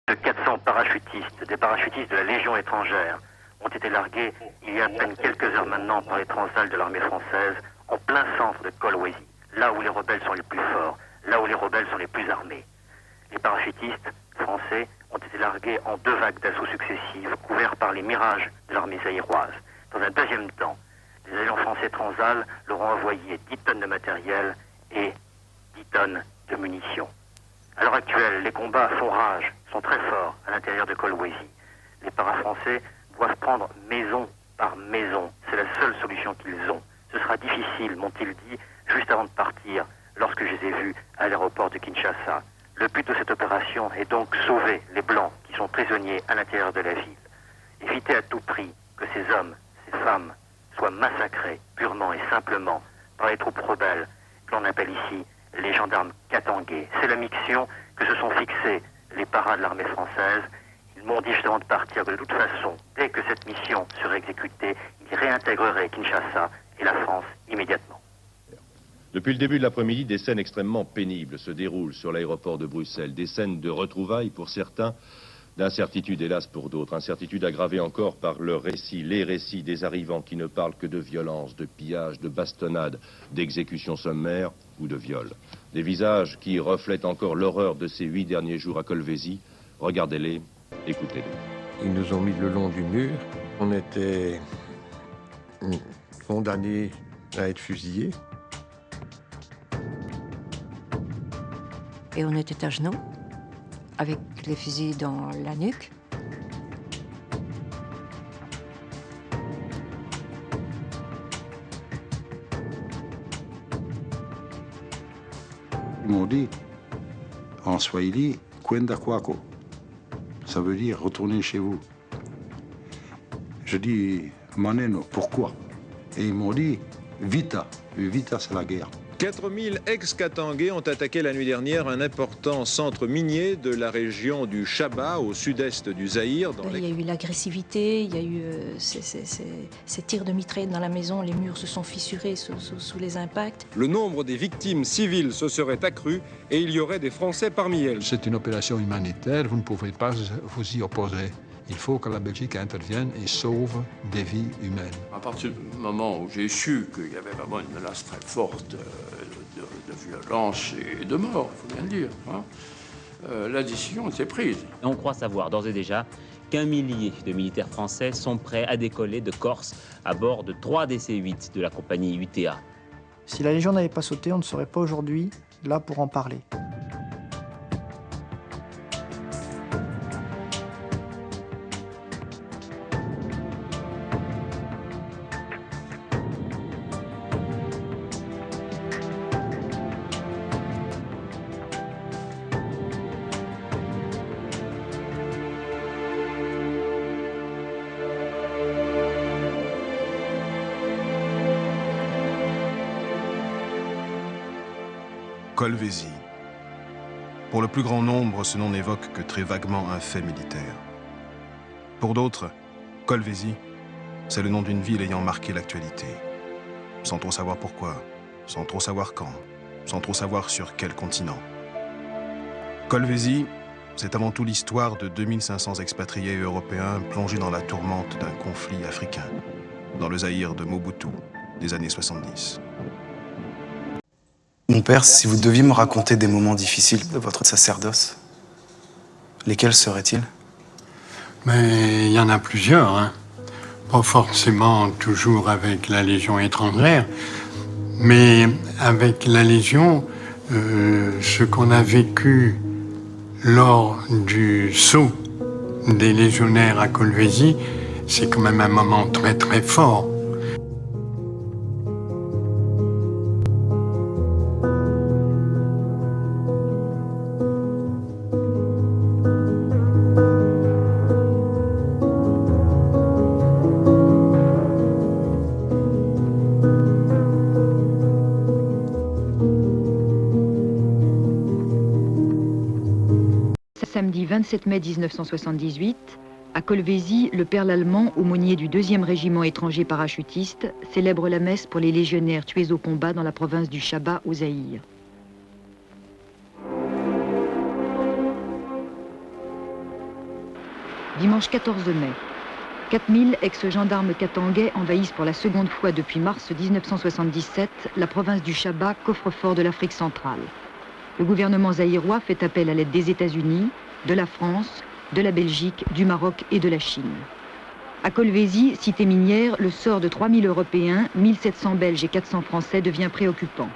de 400 parachutistes, des parachutistes de la Légion étrangère, ont été largués il y a à peine quelques heures maintenant par les Transals de l'armée française en plein centre de Kolwezi, là où les rebelles sont les plus forts, là où les rebelles sont les plus armés. Les parachutistes français ont été largués en 2 vagues d'assaut successives, couverts par les mirages de l'armée zaïroise. Dans un deuxième temps, les avions français Transal leur ont envoyé 10 tonnes de matériel et 10 tonnes de munitions. À l'heure actuelle, les combats font rage, sont très forts à l'intérieur de Kolwezi. Les para-français doivent prendre maison par maison. C'est la seule solution qu'ils ont. Ce sera difficile, m'ont-ils dit, juste avant de partir, lorsque je les ai vus à l'aéroport de Kinshasa. Le but de cette opération est donc sauver les Blancs qui sont prisonniers à l'intérieur de la ville. Éviter à tout prix que ces hommes, ces femmes, soient massacrés purement et simplement par les troupes rebelles que l'on appelle ici les gendarmes katangais. C'est la mission que se sont fixés les paras de l'armée française. Ils m'ont dit juste avant de partir que de toute façon, dès que cette mission serait exécutée, ils réintégreraient Kinshasa et la France immédiatement. Depuis le début de l'après-midi, des scènes extrêmement pénibles se déroulent sur l'aéroport de Bruxelles. Des scènes de retrouvailles pour certains, d'incertitude hélas pour d'autres. Incertitude aggravée encore par les récits des arrivants qui ne parlent que de violence, de pillage, de bastonnade, d'exécution sommaire ou de viol. Des visages qui reflètent encore l'horreur de ces 8 derniers jours à Kolwezi. Regardez-les, écoutez-les. Ils nous ont mis le long du mur. On était condamnés à être fusillés. Et on était à genoux, avec les fusils dans la nuque. Ils m'ont dit, en swahili, kwenda kwako. Ça veut dire retourner chez vous. Je dis, maneno, pourquoi? Et ils m'ont dit, vita. Vita, c'est la guerre. 4000 ex-Katangais ont attaqué la nuit dernière un important centre minier de la région du Chaba, au sud-est du Zaïre. Il y a eu l'agressivité, il y a eu ces tirs de mitraillettes dans la maison, les murs se sont fissurés sous les impacts. Le nombre des victimes civiles se serait accru et il y aurait des Français parmi elles. C'est une opération humanitaire, vous ne pouvez pas vous y opposer. Il faut que la Belgique intervienne et sauve des vies humaines. À partir du moment où j'ai su qu'il y avait vraiment une menace très forte de violence et de mort, il faut bien le dire, la décision était prise. On croit savoir d'ores et déjà qu'1 millier de militaires français sont prêts à décoller de Corse à bord de 3 DC-8 de la compagnie UTA. Si la Légion n'avait pas sauté, on ne serait pas aujourd'hui là pour en parler. Kolwezi. Pour le plus grand nombre, ce nom n'évoque que très vaguement un fait militaire. Pour d'autres, Kolwezi, c'est le nom d'une ville ayant marqué l'actualité. Sans trop savoir pourquoi, sans trop savoir quand, sans trop savoir sur quel continent. Kolwezi, c'est avant tout l'histoire de 2500 expatriés européens plongés dans la tourmente d'un conflit africain, dans le Zaïre de Mobutu des années 70. Mon père, si vous deviez me raconter des moments difficiles de votre sacerdoce, lesquels seraient-ils? Mais il y en a plusieurs, hein. Pas forcément toujours avec la Légion étrangère, mais avec la Légion, ce qu'on a vécu lors du saut des légionnaires à Kolwezi, c'est quand même un moment très très fort. Samedi 27 mai 1978, à Kolwezi, le père Lallemand, aumônier du 2e régiment étranger parachutiste, célèbre la messe pour les légionnaires tués au combat dans la province du Chaba au Zaïre. Dimanche 14 mai. 4000 ex-gendarmes katangais envahissent pour la seconde fois depuis mars 1977 la province du Chaba, coffre-fort de l'Afrique centrale. Le gouvernement zaïrois fait appel à l'aide des États-Unis, de la France, de la Belgique, du Maroc et de la Chine. À Kolwezi, cité minière, le sort de 3000 Européens, 1700 Belges et 400 Français devient préoccupant.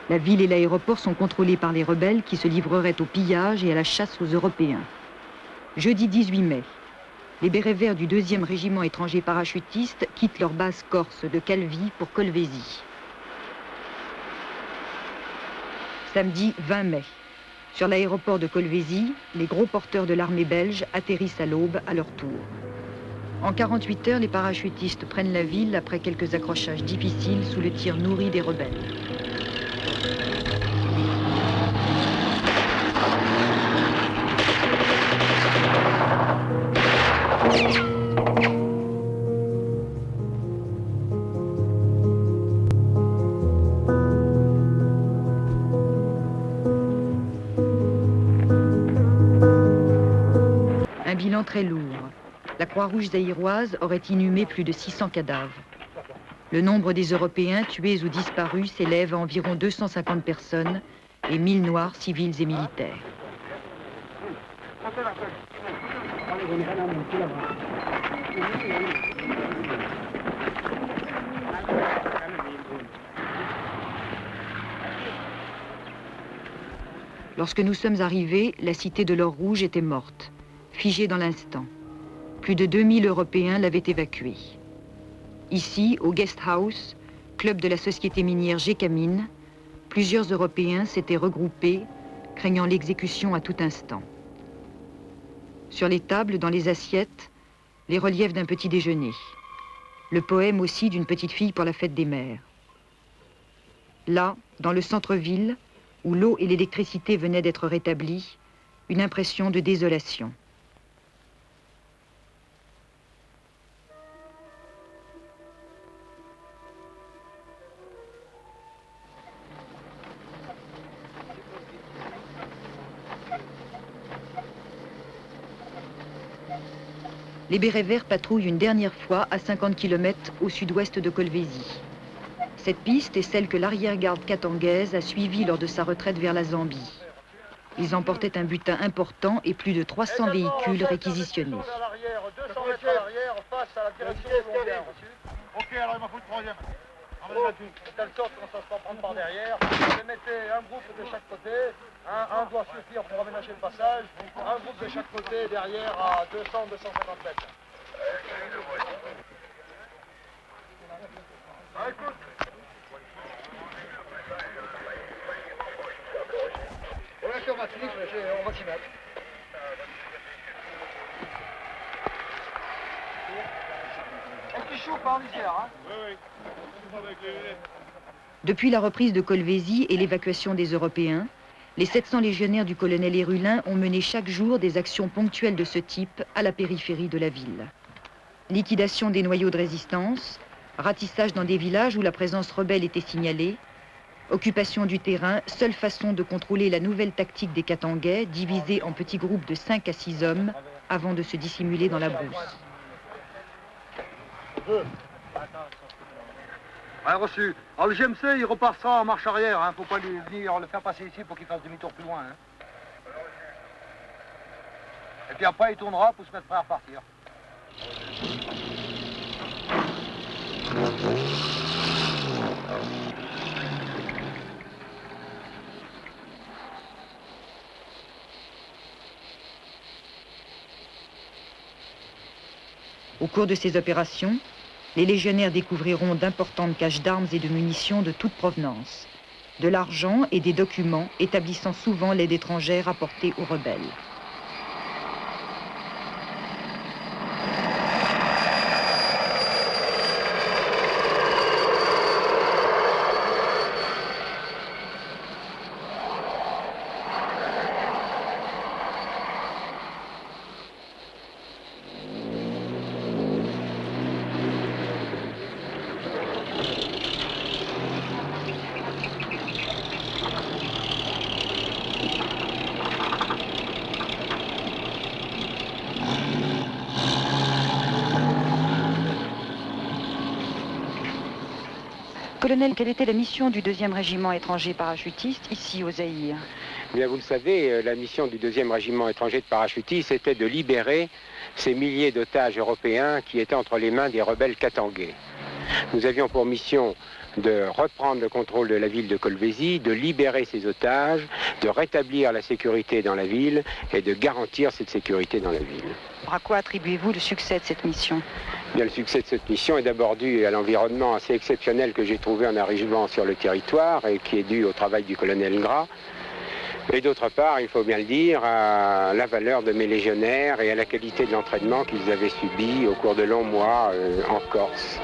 La ville et l'aéroport sont contrôlés par les rebelles qui se livreraient au pillage et à la chasse aux Européens. Jeudi 18 mai. Les bérets verts du 2e régiment étranger parachutiste quittent leur base corse de Calvi pour Kolwezi. Samedi 20 mai. Sur l'aéroport de Kolwezi, les gros porteurs de l'armée belge atterrissent à l'aube à leur tour. En 48 heures, les parachutistes prennent la ville après quelques accrochages difficiles sous le tir nourri des rebelles. Un bilan très lourd. La Croix-Rouge zaïroise aurait inhumé plus de 600 cadavres. Le nombre des Européens tués ou disparus s'élève à environ 250 personnes et 1000 Noirs civils et militaires. Lorsque nous sommes arrivés, la cité de l'Or Rouge était morte, figée dans l'instant. Plus de 2000 Européens l'avaient évacuée. Ici, au Guest House, club de la société minière Gécamine, plusieurs Européens s'étaient regroupés, craignant l'exécution à tout instant. Sur les tables, dans les assiettes, les reliefs d'un petit déjeuner. Le poème aussi d'une petite fille pour la fête des mères. Là, dans le centre-ville, où l'eau et l'électricité venaient d'être rétablies, une impression de désolation. Les bérets verts patrouillent une dernière fois à 50 km au sud-ouest de Kolwezi. Cette piste est celle que l'arrière-garde katangaise a suivie lors de sa retraite vers la Zambie. Ils emportaient un butin important et plus de 300 véhicules réquisitionnés. Ok, alors il m'en faut le troisième. De telle sorte qu'on ne se pas prendre par derrière. Vous mettez un groupe de chaque côté. Un doit suffire pour aménager le passage. Un groupe de chaque côté derrière à 200-250 mètres. Ah, écoute. Ouais, on va s'y mettre. Un petit chou par lisière, hein? Oui, oui. Depuis la reprise de Kolwezi et l'évacuation des Européens, les 700 légionnaires du colonel Hérulin ont mené chaque jour des actions ponctuelles de ce type à la périphérie de la ville. Liquidation des noyaux de résistance, ratissage dans des villages où la présence rebelle était signalée, occupation du terrain, seule façon de contrôler la nouvelle tactique des Katangais, divisés en petits groupes de 5 à 6 hommes, avant de se dissimuler dans la brousse. Ouais, reçu. Alors le GMC, il repassera en marche arrière, hein. Faut pas lui venir le faire passer ici pour qu'il fasse demi-tour plus loin, hein. Et puis après, il tournera pour se mettre prêt à repartir. Au cours de ces opérations, les légionnaires découvriront d'importantes caches d'armes et de munitions de toute provenance, de l'argent et des documents établissant souvent l'aide étrangère apportée aux rebelles. Colonel, quelle était la mission du 2e régiment étranger parachutiste ici au Zaïre? Bien, vous le savez, la mission du 2e régiment étranger de parachutistes était de libérer ces milliers d'otages européens qui étaient entre les mains des rebelles katangais. Nous avions pour mission de reprendre le contrôle de la ville de Kolwezi, de libérer ces otages, de rétablir la sécurité dans la ville et de garantir cette sécurité dans la ville. À quoi attribuez-vous le succès de cette mission? Bien, le succès de cette mission est d'abord dû à l'environnement assez exceptionnel que j'ai trouvé en arrivant sur le territoire et qui est dû au travail du colonel Gras. Et d'autre part, il faut bien le dire, à la valeur de mes légionnaires et à la qualité de l'entraînement qu'ils avaient subi au cours de longs mois en Corse.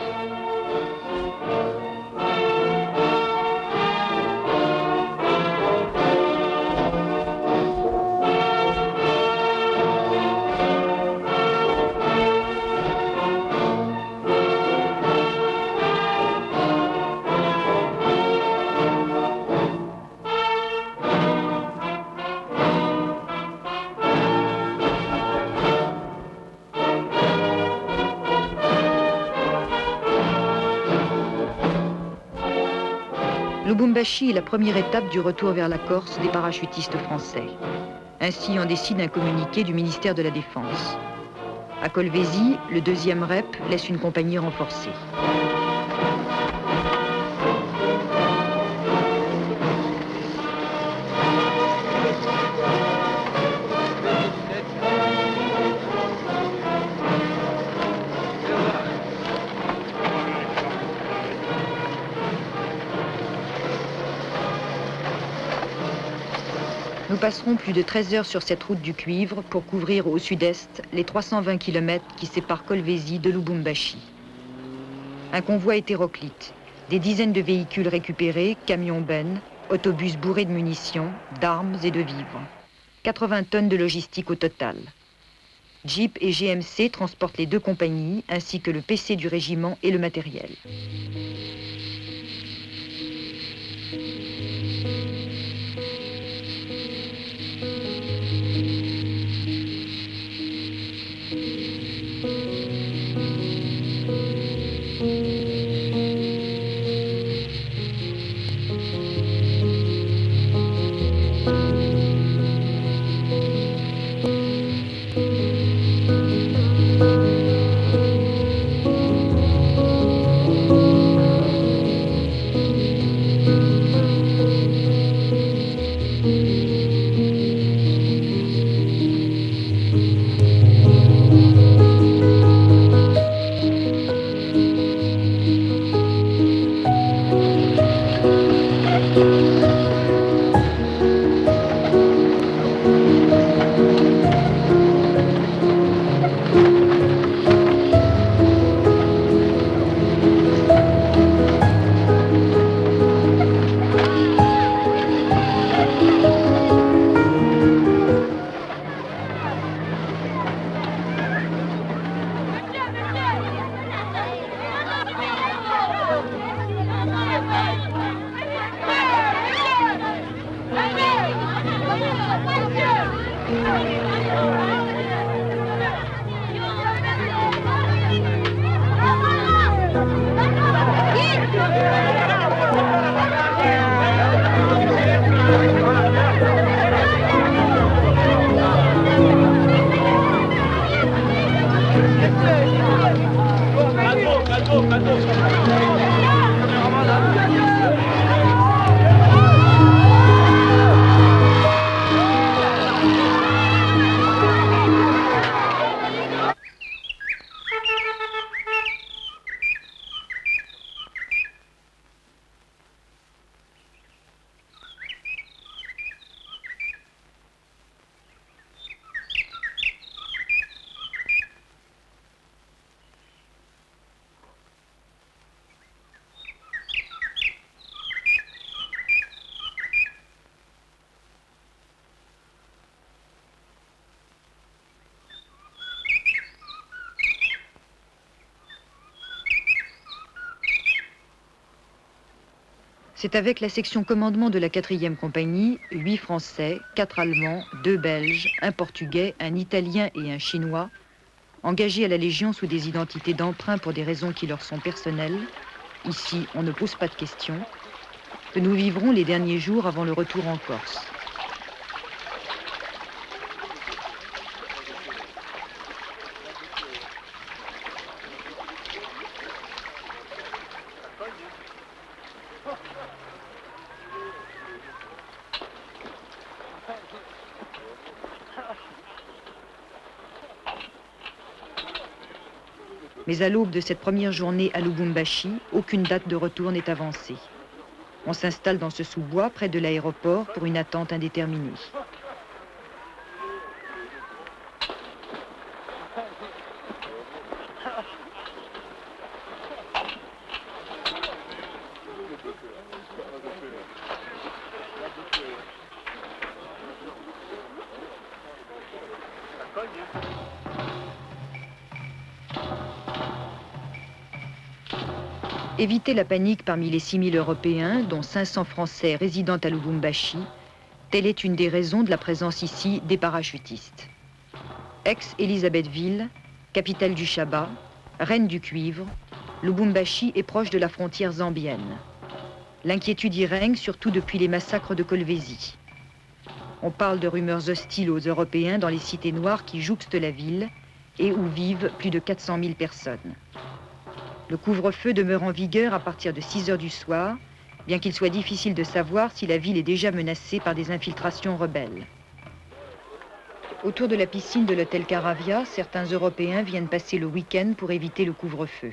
Lubumbashi est la première étape du retour vers la Corse des parachutistes français. Ainsi en décide un communiqué du ministère de la Défense. À Kolwezi, le 2e REP laisse une compagnie renforcée. Nous passerons plus de 13 heures sur cette route du cuivre pour couvrir au sud-est les 320 km qui séparent Kolwezi de Lubumbashi. Un convoi hétéroclite, des dizaines de véhicules récupérés, camions-bennes, autobus bourrés de munitions, d'armes et de vivres. 80 tonnes de logistique au total. Jeep et GMC transportent les 2 compagnies, ainsi que le PC du régiment et le matériel. C'est avec la section commandement de la 4e compagnie, 8 Français, 4 Allemands, 2 Belges, 1 Portugais, un Italien et un Chinois, engagés à la Légion sous des identités d'emprunt pour des raisons qui leur sont personnelles, ici on ne pose pas de questions, que nous vivrons les derniers jours avant le retour en Corse. Mais à l'aube de cette première journée à Lubumbashi, aucune date de retour n'est avancée. On s'installe dans ce sous-bois près de l'aéroport pour une attente indéterminée. Éviter la panique parmi les 6000 Européens, dont 500 Français résidant à Lubumbashi, telle est une des raisons de la présence ici des parachutistes. Ex-Élisabethville, capitale du Chaba, reine du cuivre, Lubumbashi est proche de la frontière zambienne. L'inquiétude y règne surtout depuis les massacres de Kolwezi. On parle de rumeurs hostiles aux Européens dans les cités noires qui jouxtent la ville et où vivent plus de 400 000 personnes. Le couvre-feu demeure en vigueur à partir de 6 heures du soir, bien qu'il soit difficile de savoir si la ville est déjà menacée par des infiltrations rebelles. Autour de la piscine de l'hôtel Caravia, certains Européens viennent passer le week-end pour éviter le couvre-feu.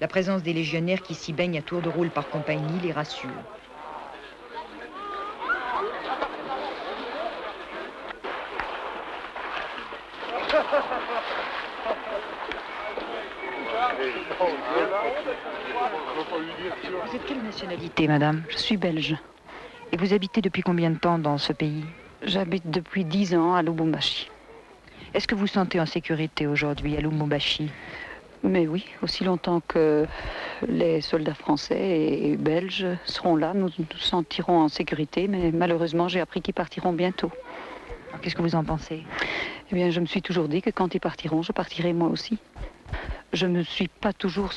La présence des légionnaires qui s'y baignent à tour de rôle par compagnie les rassure. Vous êtes quelle nationalité, madame? Je suis belge. Et vous habitez depuis combien de temps dans ce pays? J'habite depuis 10 ans à Lubumbashi. Est-ce que vous sentez en sécurité aujourd'hui à Lubumbashi? Mais oui, aussi longtemps que les soldats français et belges seront là, nous nous sentirons en sécurité, mais malheureusement, j'ai appris qu'ils partiront bientôt. Qu'est-ce que vous en pensez? Eh bien, je me suis toujours dit que quand ils partiront, je partirai moi aussi. Je ne me suis pas toujours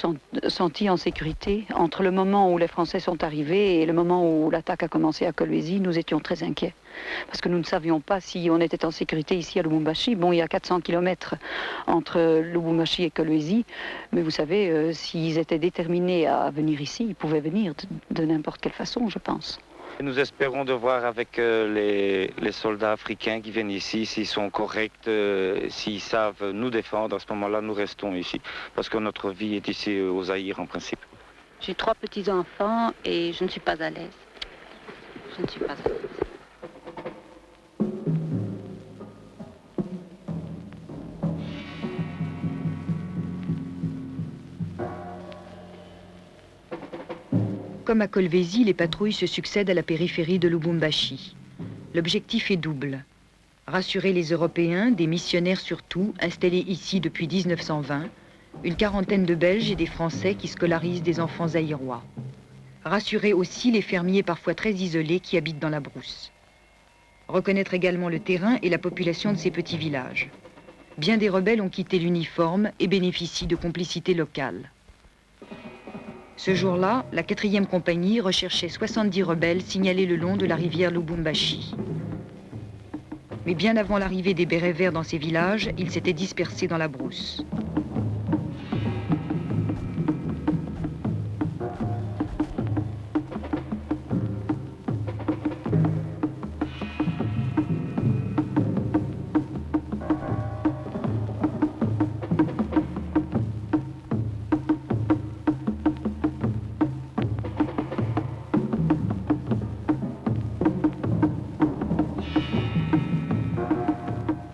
sentie en sécurité. Entre le moment où les Français sont arrivés et le moment où l'attaque a commencé à Kolwezi, nous étions très inquiets. Parce que nous ne savions pas si on était en sécurité ici à Lubumbashi. Bon, il y a 400 km entre Lubumbashi et Kolwezi. Mais vous savez, s'ils étaient déterminés à venir ici, ils pouvaient venir de n'importe quelle façon, je pense. Nous espérons de voir avec les soldats africains qui viennent ici, s'ils sont corrects, s'ils savent nous défendre. À ce moment-là, nous restons ici, parce que notre vie est ici au Zaïre en principe. J'ai 3 petits-enfants et je ne suis pas à l'aise. Je ne suis pas à l'aise. Comme à Kolwezi, les patrouilles se succèdent à la périphérie de Lubumbashi. L'objectif est double. Rassurer les Européens, des missionnaires surtout, installés ici depuis 1920, une quarantaine de Belges et des Français qui scolarisent des enfants zaïrois. Rassurer aussi les fermiers parfois très isolés qui habitent dans la brousse. Reconnaître également le terrain et la population de ces petits villages. Bien des rebelles ont quitté l'uniforme et bénéficient de complicité locale. Ce jour-là, la 4e compagnie recherchait 70 rebelles signalés le long de la rivière Lubumbashi. Mais bien avant l'arrivée des bérets verts dans ces villages, ils s'étaient dispersés dans la brousse.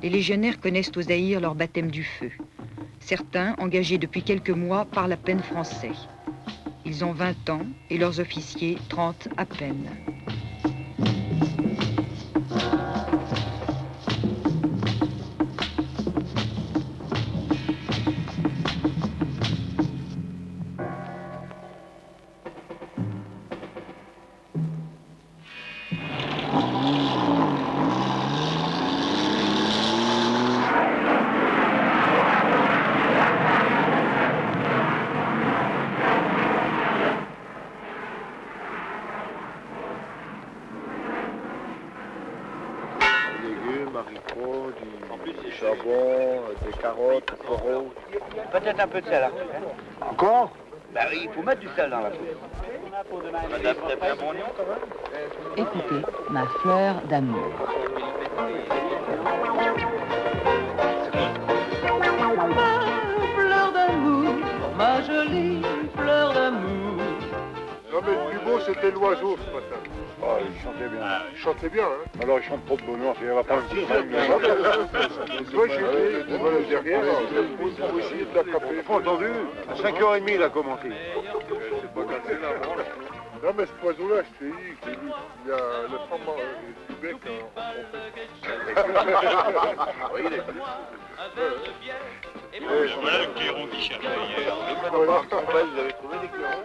Les légionnaires connaissent au Zaïre leur baptême du feu. Certains, engagés depuis quelques mois, parlent à peine français. Ils ont 20 ans et leurs officiers 30 à peine. légumes, haricots, du charbon, des carottes, des poireaux. Peut-être un peu de sel. Hein. Encore? Ben oui, il faut mettre du sel dans la soupe. Madame, t'as pris un bon oignon quand même? Écoutez, ma fleur d'amour. Fleur d'amour, ma jolie fleur d'amour. Non mais le plus beau c'était l'oiseau ce matin. Ah, il chantait bien. Il chantait bien, hein. Alors il chante trop de bonheur, il va pas un petit frère. Moi j'étais derrière, pour essayer de l'attraper. Pas entendu, à 5h30 il a commencé. C'est pas cassé là, bon. Non mais cet oiseau-là, je t'ai dit, il y a le femme du bec Oui, il est Voilà le clairon qui cherchait hier. Vous avez trouvé des clairons?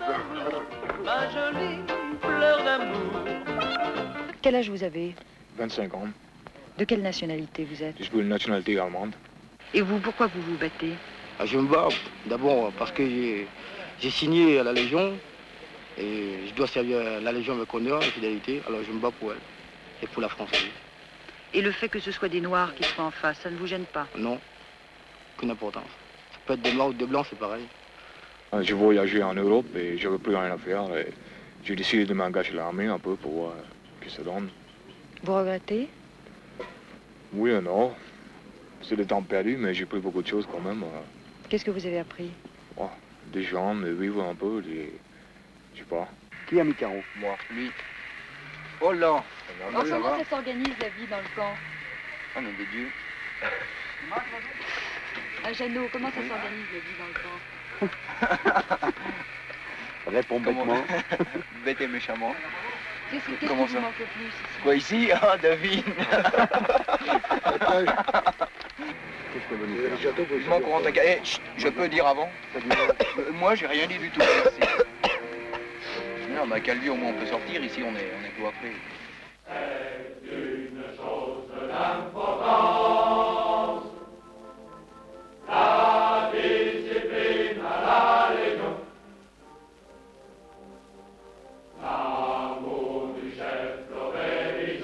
Ma jolie fleur d'amour. Quel âge vous avez? 25 ans. De quelle nationalité vous êtes? Je suis une nationalité allemande. Et vous, pourquoi vous vous battez? Je me bats d'abord parce que j'ai signé à la Légion et je dois servir la Légion avec honneur et fidélité, alors je me bats pour elle et pour la France. Et le fait que ce soit des Noirs qui soient en face, ça ne vous gêne pas? Non, aucune importance. Ça peut être des Noirs ou des Blancs, c'est pareil. Je voyageais en Europe et je n'avais plus rien à faire. J'ai décidé de m'engager à l'armée un peu pour voir ce que ça donne. Vous regrettez? Oui et non. C'est le temps perdu, mais j'ai pris beaucoup de choses quand même. Qu'est-ce que vous avez appris? Des gens, de vivre un peu, je sais pas. Qui a mis carreau? Moi. Lui. Oh là! Comment ça s'organise la vie dans le camp? On est des dieux. Jeannot, comment ça s'organise la vie dans le camp? Réponds bêtement. Bête et méchamment. Qu'est-ce qui vous manque le plus ici? Quoi ici? Ah, devine. Je peux dire avant? Moi, j'ai rien dit du tout. Merci. Non, mais à Calvi, au moins, on peut sortir. Ici, on est cloîtré. C'est une chose d'importance. La discipline à la Légion. L'amour du chef, l'obéissance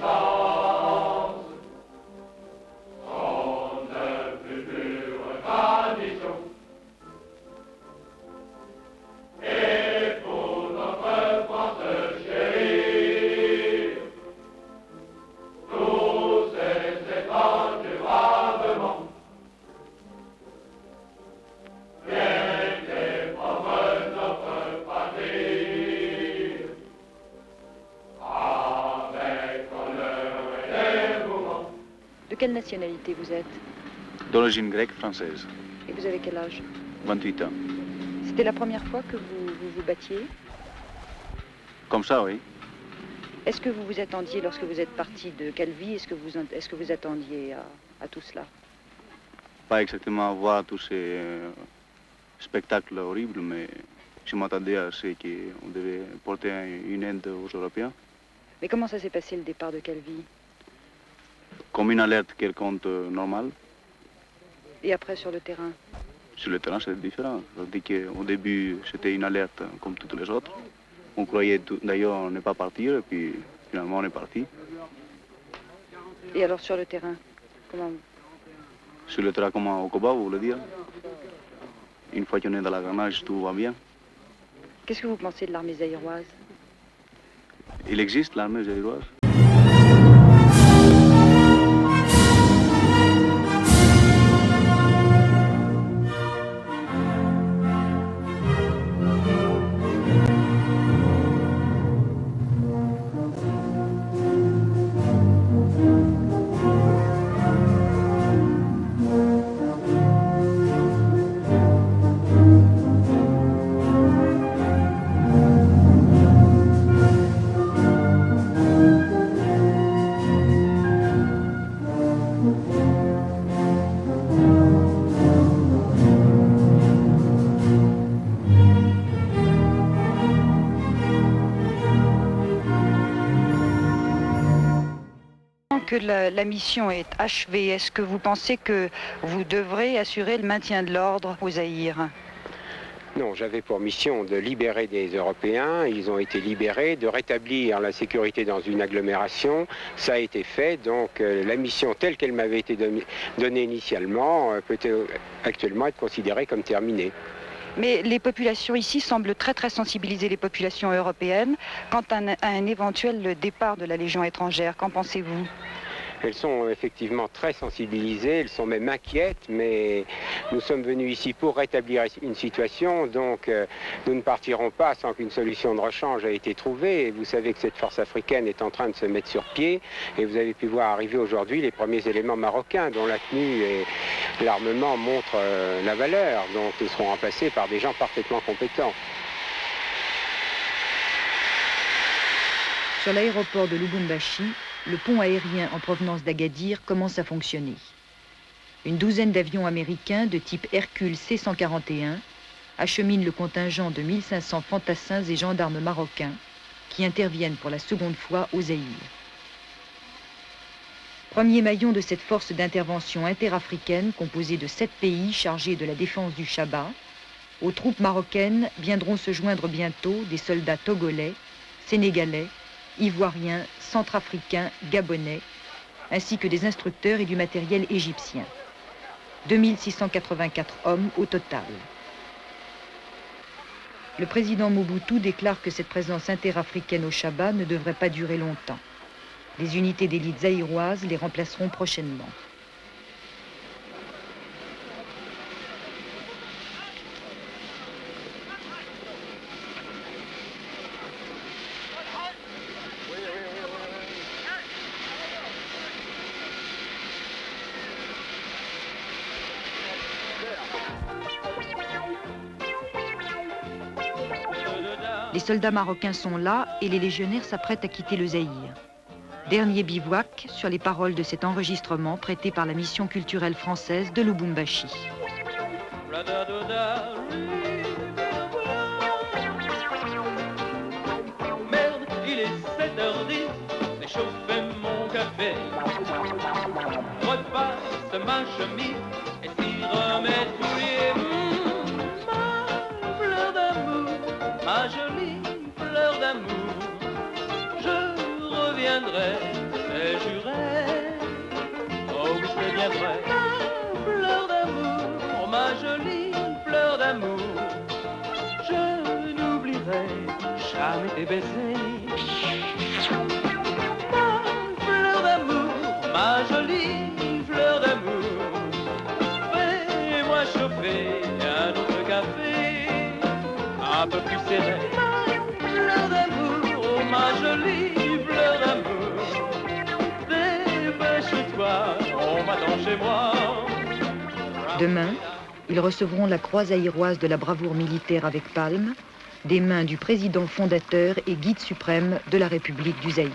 sont de plus pures traditions. Et pour notre France chérie, tous ces étrangers bravement viennent défendre notre patrie. Avec honneur et dévouement. De quelle nationalité vous êtes? D'origine grecque française. Et vous avez quel âge? 28 ans. C'était la première fois que vous vous battiez? Comme ça, oui. Est-ce que vous vous attendiez, lorsque vous êtes parti de Calvi, est-ce que vous attendiez à tout cela? Pas exactement à voir tous ces spectacles horribles, mais je m'attendais à ce qu'on devait porter une aide aux Européens. Mais comment ça s'est passé le départ de Calvi? Comme une alerte quelconque normale. Et après sur le terrain? Sur le terrain, c'est différent. C'est-à-dire qu'au début, c'était une alerte comme toutes les autres. On croyait d'ailleurs ne pas partir, et puis finalement on est parti. Et alors sur le terrain, comment? Sur le terrain, comment au combat, vous voulez dire? Une fois qu'on est dans la grenage, tout va bien. Qu'est-ce que vous pensez de l'armée zaïroise? Il existe l'armée zaïroise. Que la mission est achevée, est-ce que vous pensez que vous devrez assurer le maintien de l'ordre au Zaïre? Non, j'avais pour mission de libérer des Européens, ils ont été libérés, de rétablir la sécurité dans une agglomération, ça a été fait, donc la mission telle qu'elle m'avait été donnée initialement peut actuellement être considérée comme terminée. Mais les populations ici semblent très sensibiliser les populations européennes quant à un éventuel départ de la Légion étrangère. Qu'en pensez-vous ? Elles sont effectivement très sensibilisées, elles sont même inquiètes, mais nous sommes venus ici pour rétablir une situation, donc nous ne partirons pas sans qu'une solution de rechange ait été trouvée. Et vous savez que cette force africaine est en train de se mettre sur pied, et vous avez pu voir arriver aujourd'hui les premiers éléments marocains, dont la tenue et l'armement montrent la valeur, donc ils seront remplacés par des gens parfaitement compétents. Sur l'aéroport de Lubumbashi, le pont aérien en provenance d'Agadir commence à fonctionner. Une douzaine d'avions américains de type Hercule C-141 acheminent le contingent de 1500 fantassins et gendarmes marocains qui interviennent pour la seconde fois au Zaïre. Premier maillon de cette force d'intervention interafricaine composée de 7 pays chargés de la défense du Chaba, aux troupes marocaines viendront se joindre bientôt des soldats togolais, sénégalais, ivoiriens, centrafricains, gabonais, ainsi que des instructeurs et du matériel égyptien. 2684 hommes au total. Le président Mobutu déclare que cette présence interafricaine au Chaba ne devrait pas durer longtemps. Les unités d'élite zaïroises les remplaceront prochainement. Les soldats marocains sont là et les légionnaires s'apprêtent à quitter le Zaïre. Dernier bivouac sur les paroles de cet enregistrement prêté par la mission culturelle française de Lubumbashi. Merde, il est 7h10, réchauffez mon café. Repasse ma chemise et s'y remet tous les ma fleur d'amour, ma jolie fleur d'amour. Je reviendrai, c'est juré, oh oui c'est bien vrai. Ma fleur d'amour, oh ma jolie fleur d'amour. Je n'oublierai jamais tes baisers. Ma fleur d'amour, ma jolie fleur d'amour. Fais-moi chauffer un autre café, un peu plus serré. Ma fleur d'amour, oh ma jolie fleur d'amour. Dépêche-toi, on m'attend chez moi. Demain, ils recevront la croix zaïroise de la bravoure militaire avec palme, des mains du président fondateur et guide suprême de la République du Zaïre.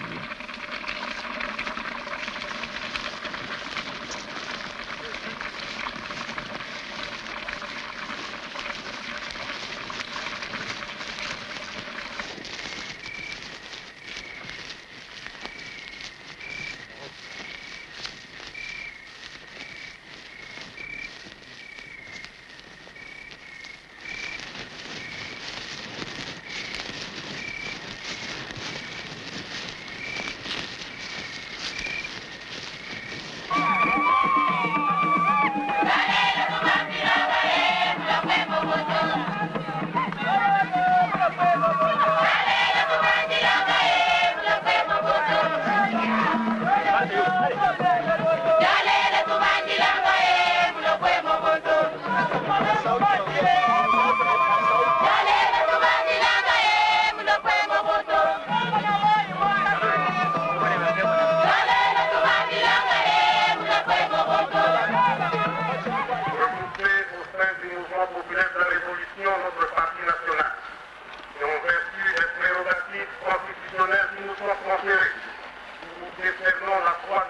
Nous décernons la croix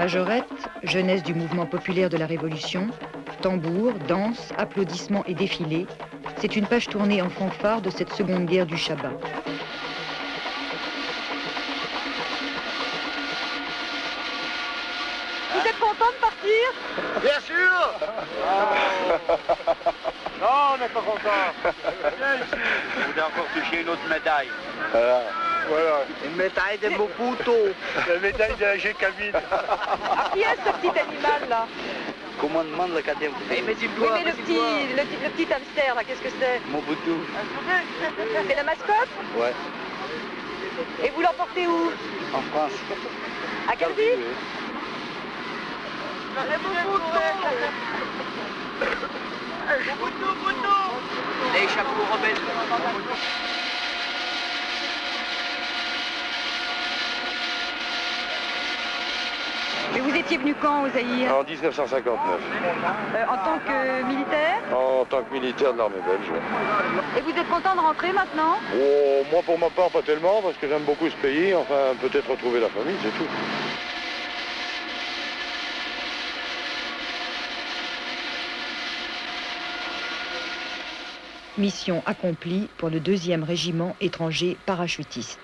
Majorette, jeunesse du mouvement populaire de la Révolution, tambour, danse, applaudissements et défilés, c'est une page tournée en fanfare de cette seconde guerre du Chabat. Vous êtes content de partir? Bien sûr. Non, on n'est pas content. Viens ici. Vous voulez encore toucher une autre médaille. Voilà. Une médaille de Mobutu. La médaille de la G-Cabine. Qui est ce petit animal là? Commandement de la 4e. Oui, mais le petit hamster là, qu'est-ce que c'est? Mobutu. C'est la mascotte? Ouais. Et vous l'emportez où? En France. À quelle ville? Les chapeaux rebelles. Mais vous étiez venu quand au Zaïre? En 1959. En tant que militaire? En tant que militaire de l'armée belge. Et vous êtes content de rentrer maintenant? Oh, moi pour ma part pas tellement parce que j'aime beaucoup ce pays, enfin peut-être retrouver la famille, c'est tout. Mission accomplie pour le 2e régiment étranger parachutiste.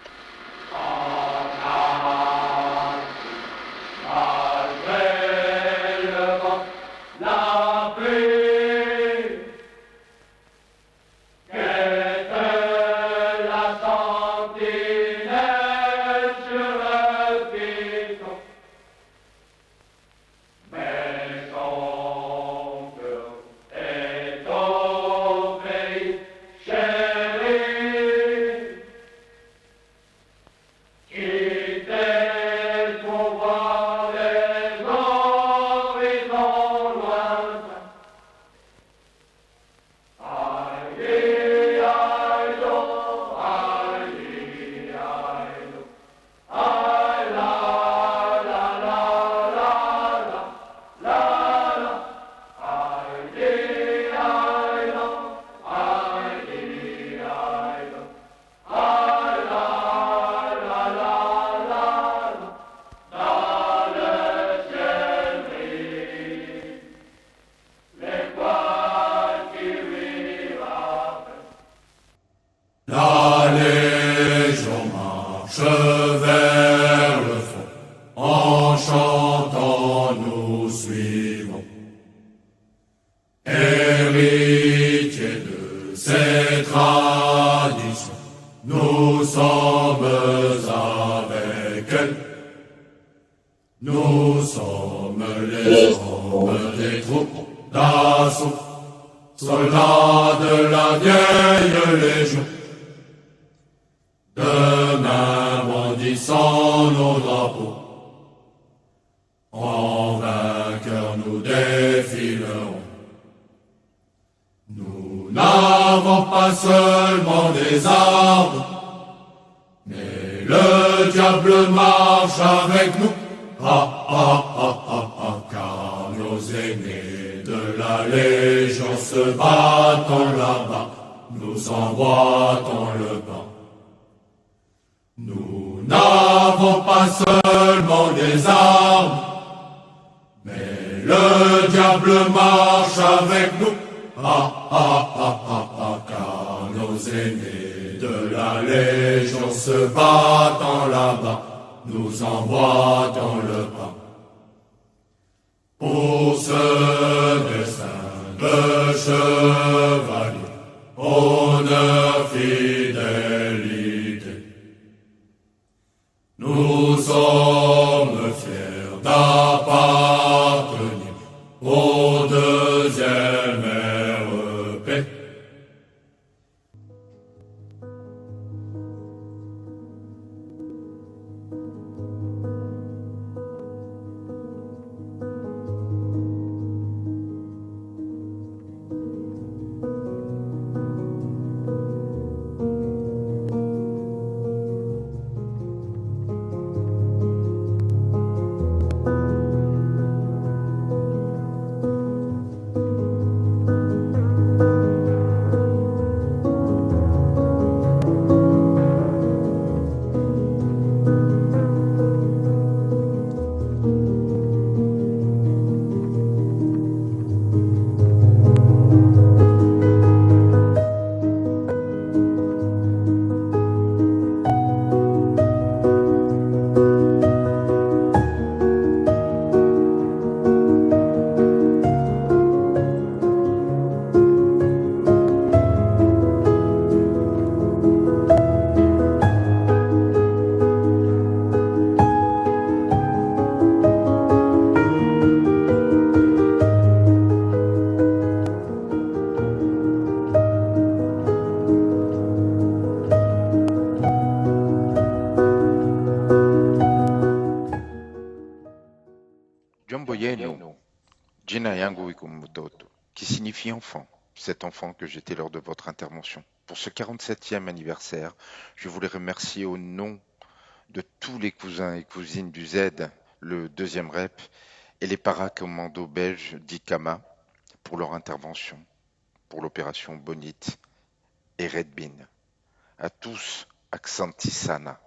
Jina yangu iko mtoto, qui signifie enfant, cet enfant que j'étais lors de votre intervention. Pour ce 47e anniversaire, je voulais remercier au nom de tous les cousins et cousines du Z, le 2e REP, et les paracommandos belges d'ICAMA pour leur intervention, pour l'opération Bonite et Red Bean. À tous, Aksanti Sana.